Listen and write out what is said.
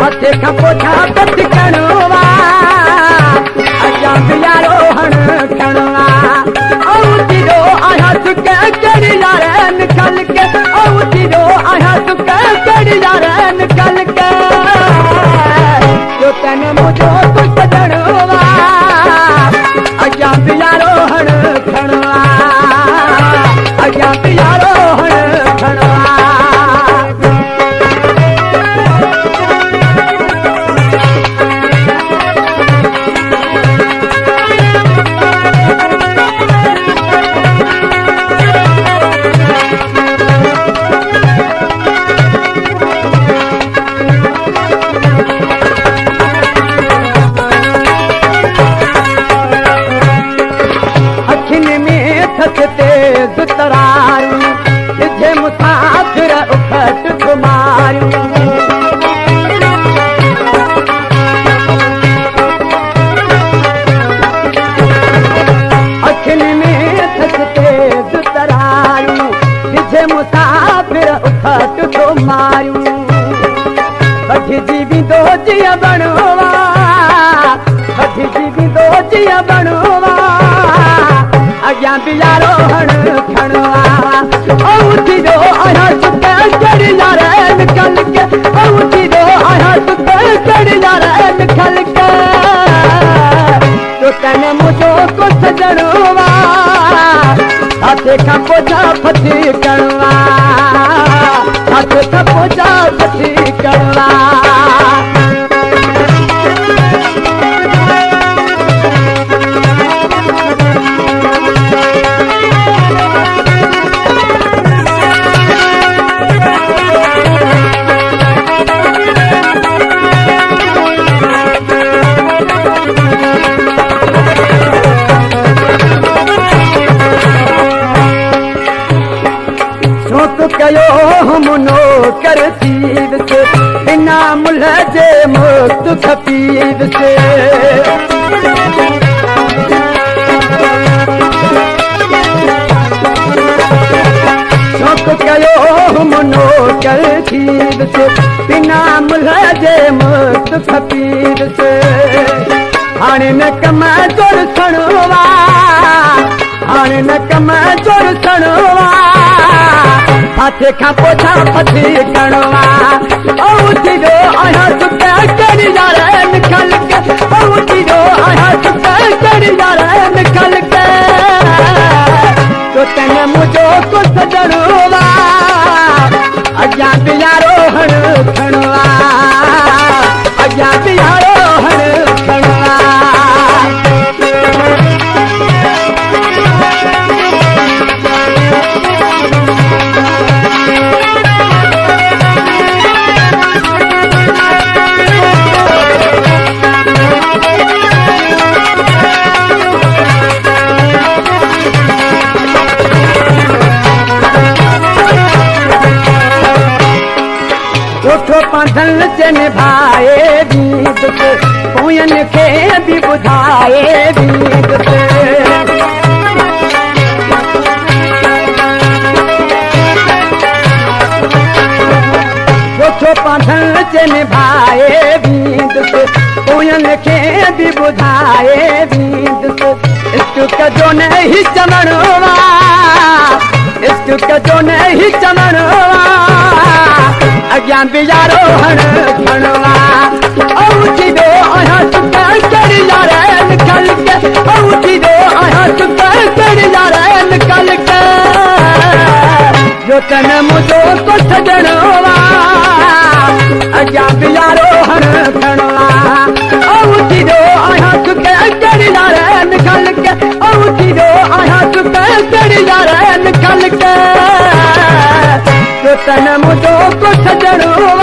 हथे खां पोछा पत कणवा अजां बियारो हण खणवा औ तिरो आया सुक कड़ी यारे निकल के औ तिरो आया सुक कड़ी यारे निकल के जो तन मुझो तो सजणवा अजां बियारो हण खणवा अजां बियारो हण खणवा तेज तरारू तुझे मुसाफिर उखट कुमारू अखिन में थक तेज तरारू तुझे मुसाफिर उखट कुमारू बधी जीवी दो जिया बनवा बधी जीवी दो जिया बनवा अजां बियारो हण खणवा औ तिरो आया सुक कड़ी यारे निकल के औ तिरो आया सुक कड़ी यारे निकल के तो तन मुझो को सजणवा हाथे खां पोछा फती कणवा हाथे खां पोछा फती कणवा कयो मुनो कर चीज से बिना मुल जे मुक्त खपीद से शौक कयो मुनो कर चीज से बिना मुल जे मुक्त खपीद से हाणे न कम जोर सणवा हाणे न कम जोर सणवा हाथे खां पोछा फती कणवा औ तिरो आया सुक कड़ी यारे निकल के औ तिरो आया सुक कड़ी यारे निकल के तो तन मुझो को सजणवा अजां बियारो हण खणवा अजां बियारो हण खणवा पाधल से निभाए बीत से पोयन के भी बुझाए बीत से जो पाधल से निभाए बीत से पोयन के भी बुझाए बीत से इश्क जो नहीं चमनवा इश्क जो नहीं चमनवा अजां बियारो हण खणवा औ तिरो आया सुक कड़ी यारे निकल के औ तिरो आया सुक कड़ी यारे निकल के जो तन मुझो को सजणवा अजां बियारो हण खणवा औ तिरो आया सुक कड़ी यारे निकल के औ तिरो आया सुक कड़ी यारे निकल के तो तन मुझो को सजणवा